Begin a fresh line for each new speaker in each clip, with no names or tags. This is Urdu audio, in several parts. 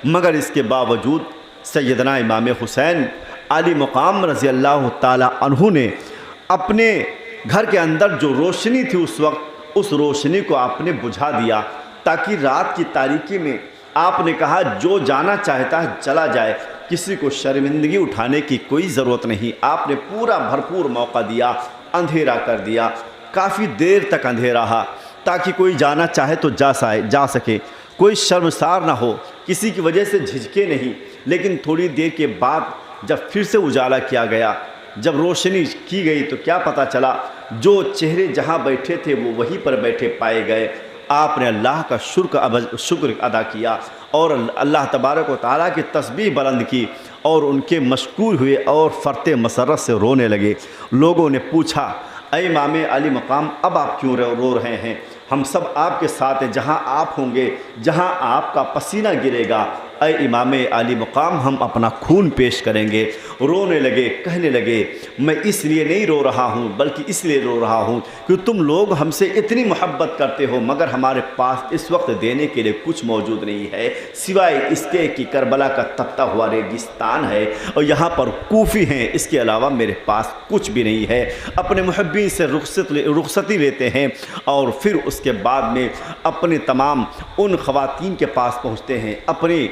مگر اس کے باوجود سیدنا امام حسین علی مقام رضی اللہ تعالی عنہ نے اپنے گھر کے اندر جو روشنی تھی اس وقت، اس روشنی کو آپ نے بجھا دیا، تاکہ رات کی تاریکی میں آپ نے کہا جو جانا چاہتا ہے چلا جائے، کسی کو شرمندگی اٹھانے کی کوئی ضرورت نہیں۔ آپ نے پورا بھرپور موقع دیا، اندھیرا کر دیا، کافی دیر تک اندھیرا رہا تاکہ کوئی جانا چاہے تو جا سکے، کوئی شرمسار نہ ہو، کسی کی وجہ سے جھجکے نہیں۔ لیکن تھوڑی دیر کے بعد جب پھر سے اجالا کیا گیا، جب روشنی کی گئی تو کیا پتہ چلا، جو چہرے جہاں بیٹھے تھے وہ وہیں پر بیٹھے پائے گئے۔ آپ نے اللہ کا شکر ادا کیا اور اللہ تبارک و تعالیٰ کی تسبیح بلند کی اور ان کے مشکور ہوئے اور فرط مسرت سے رونے لگے۔ لوگوں نے پوچھا، اے امام علی مقام اب آپ کیوں رو رہے ہیں؟ ہم سب آپ کے ساتھ ہیں، جہاں آپ ہوں گے، جہاں آپ کا پسینہ گرے گا، اے امام علی مقام ہم اپنا خون پیش کریں گے۔ رونے لگے، کہنے لگے، میں اس لیے نہیں رو رہا ہوں بلکہ اس لیے رو رہا ہوں کہ تم لوگ ہم سے اتنی محبت کرتے ہو، مگر ہمارے پاس اس وقت دینے کے لیے کچھ موجود نہیں ہے سوائے اس کے کہ کربلا کا تپتا ہوا ریگستان ہے اور یہاں پر کوفی ہیں، اس کے علاوہ میرے پاس کچھ بھی نہیں ہے۔ اپنے محبین سے رخصتی لیتے ہیں اور پھر اس کے بعد میں اپنے تمام ان خواتین کے پاس پہنچتے ہیں، اپنی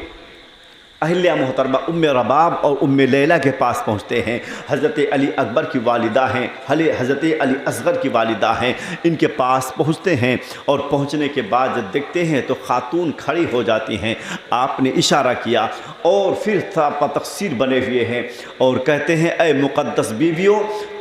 اہلیہ محترمہ ام رباب اور ام لیلہ کے پاس پہنچتے ہیں۔ حضرت علی اکبر کی والدہ ہیں، حضرت علی اصغر کی والدہ ہیں، ان کے پاس پہنچتے ہیں اور پہنچنے کے بعد جب دیکھتے ہیں تو خاتون کھڑی ہو جاتی ہیں۔ آپ نے اشارہ کیا اور پھر تقصیر بنے ہوئے ہیں اور کہتے ہیں، اے مقدس بیویوں،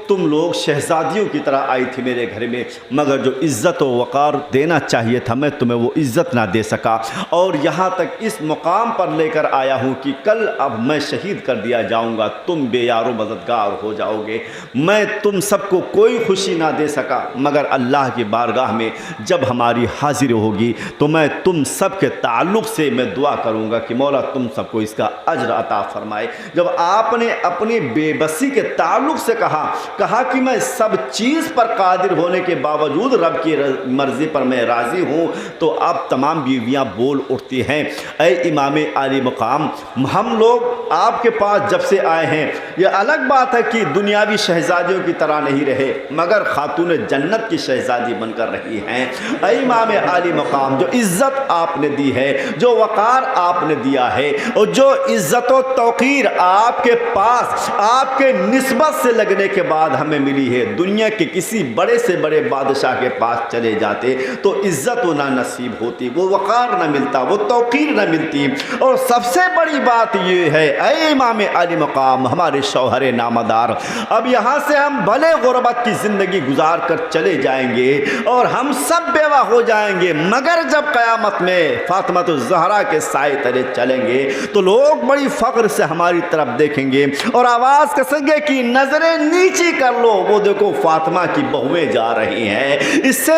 تم لوگ شہزادیوں کی طرح آئی تھی میرے گھر میں، مگر جو عزت و وقار دینا چاہیے تھا میں تمہیں وہ عزت نہ دے سکا، اور یہاں تک اس مقام پر لے کر آیا ہوں کہ کل اب میں شہید کر دیا جاؤں گا، تم بے یار و مددگار ہو جاؤ گے۔ میں تم سب کو کوئی خوشی نہ دے سکا، مگر اللہ کی بارگاہ میں جب ہماری حاضر ہوگی تو میں تم سب کے تعلق سے میں دعا کروں گا کہ مولا تم سب کو اس کا اجر عطا فرمائے۔ جب آپ نے اپنی بے بسی کے تعلق سے کہا کہ میں سب چیز پر قادر ہونے کے باوجود رب کی مرضی پر میں راضی ہوں، تو اب تمام بیویاں بول اٹھتی ہیں، اے امام علی مقام، ہم لوگ آپ کے پاس جب سے آئے ہیں، یہ الگ بات ہے کہ دنیاوی شہزادیوں کی طرح نہیں رہے مگر خاتون جنت کی شہزادی بن کر رہی ہیں۔ اے امام علی مقام، جو عزت آپ نے دی ہے، جو وقار آپ نے دیا ہے اور جو عزت و توقیر آپ کے پاس آپ کے نسبت سے لگنے کے بعد ہمیں ملی ہے، دنیا کے کسی بڑے سے بڑے بادشاہ کے پاس چلے جاتے تو عزت و نہ نصیب ہوتی، وہ وقار نہ ملتا، وہ توقیر نہ ملتی۔ اور سب سے بڑی بات یہ ہے، اے امام علی مقام، ہمارے شوہر نامدار، اب یہاں سے ہم بھلے غربت کی زندگی گزار کر چلے جائیں گے اور ہم سب بیوہ ہو جائیں گے، مگر جب قیامت میں فاطمہ الزہرا کے سائے تلے چلیں گے تو لوگ بڑی فخر سے ہماری طرف دیکھیں گے اور آواز کسیں گے کہ نظریں نیچی کر لو، وہ دیکھو فاطمہ کی بہویں جا رہی ہیں۔ اس سے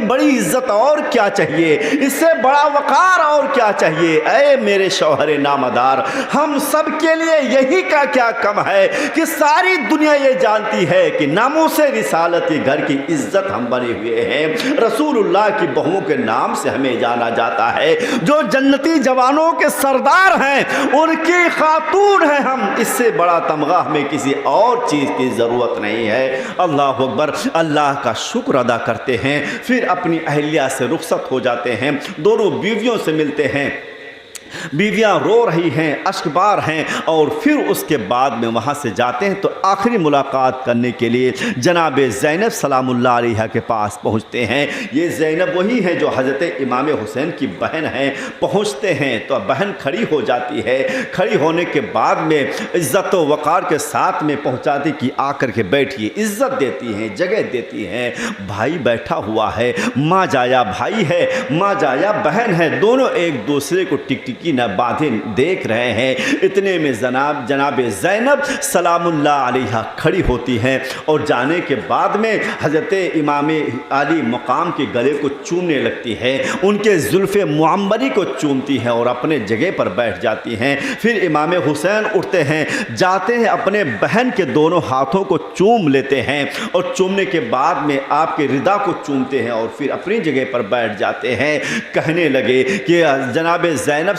بڑی عزت اور کیا چاہیے، اس سے بڑا وقار اور کیا چاہیے؟ اے میرے شوہر نامدار، ہم سب کے لیے یہی کا کیا کم ہے کہ ساری دنیا یہ جانتی ہے کہ ناموس رسالت کے گھر کی عزت ہم بنے ہوئے ہیں، رسول اللہ کی بہوؤں کے نام سے ہمیں جانا جاتا ہے، جو جنتی جوانوں کے سردار ہیں ان کی خاتون ہیں ہم، اس سے بڑا تمغہ ہمیں کسی اور چیز کی ضرورت نہیں ہے۔ اللہ اکبر، اللہ کا شکر ادا کرتے ہیں، پھر اپنی اہلیہ سے رخصت ہو جاتے ہیں، دونوں بیویوں سے ملتے ہیں، بیویاں رو رہی ہیں، اشک بار ہیں، اور پھر اس کے بعد میں وہاں سے جاتے ہیں تو آخری ملاقات کرنے کے لیے جناب زینب سلام اللہ علیہ کے پاس پہنچتے ہیں۔ یہ زینب وہی ہے جو حضرت امام حسین کی بہن ہیں۔ پہنچتے ہیں تو بہن کھڑی ہو جاتی ہے، کھڑی ہونے کے بعد میں عزت و وقار کے ساتھ میں پہنچاتی کہ آ کر کے بیٹھیے، عزت دیتی ہیں، جگہ دیتی ہیں۔ بھائی بیٹھا ہوا ہے، ماں جایا بھائی ہے، ماں جایا بہن ہے، دونوں ایک دوسرے کو ٹک ٹک کی نہ باندھیں دیکھ رہے ہیں۔ اتنے میں جناب زینب سلام اللہ علیہ کھڑی ہوتی ہیں اور جانے کے بعد میں حضرت امام علی مقام کے گلے کو چومنے لگتی ہے، ان کے زلف معمری کو چومتی ہیں اور اپنے جگہ پر بیٹھ جاتی ہیں۔ پھر امام حسین اٹھتے ہیں، جاتے ہیں، اپنے بہن کے دونوں ہاتھوں کو چوم لیتے ہیں اور چومنے کے بعد میں آپ کے ردا کو چومتے ہیں اور پھر اپنی جگہ پر بیٹھ جاتے ہیں۔ کہنے لگے کہ جناب زینب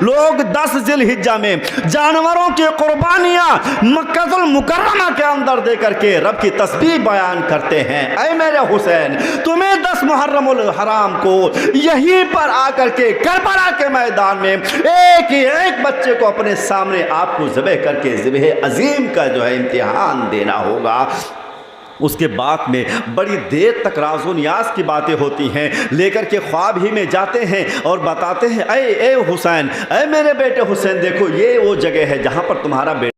لوگ 10 ذی الحجہ میں جانوروں کی قربانیاں مکہ المکرمہ کے اندر دے کر کے رب کی تسبیح بیان کرتے ہیں۔ اے میرے حسین، تمہیں 10 محرم الحرام کو یہیں پر آ کر کے کربلا کے میدان میں ایک ہی ایک بچے کو اپنے سامنے آپ کو ذبح کر کے ذبح عظیم کا جو ہے امتحان دینا ہوگا۔ اس کے بعد میں بڑی دیر تک راز و نیاز کی باتیں ہوتی ہیں، لے کر کے خواب ہی میں جاتے ہیں اور بتاتے ہیں اے حسین، اے میرے بیٹے حسین، دیکھو یہ وہ جگہ ہے جہاں پر تمہارا بیٹا